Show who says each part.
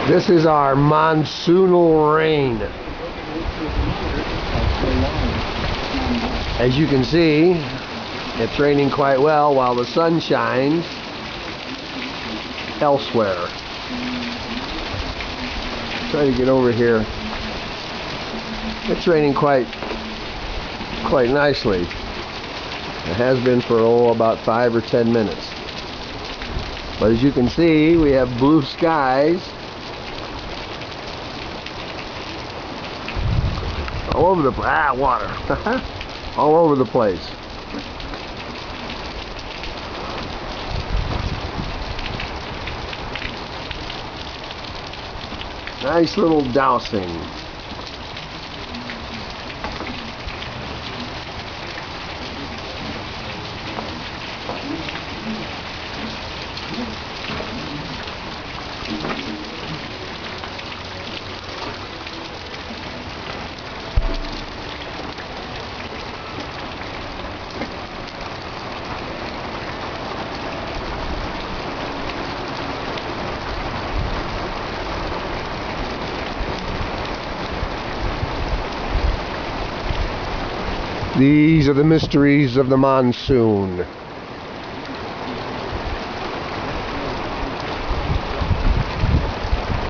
Speaker 1: This is our monsoonal rain. As you can see, it's raining quite well while the sun shines elsewhere. Try to get over here. It's raining quite nicely. It has been for about 5 or 10 minutes. But as you can see, we have blue skies all over the water all over the place. Nice little dousing. These are the mysteries of the monsoon.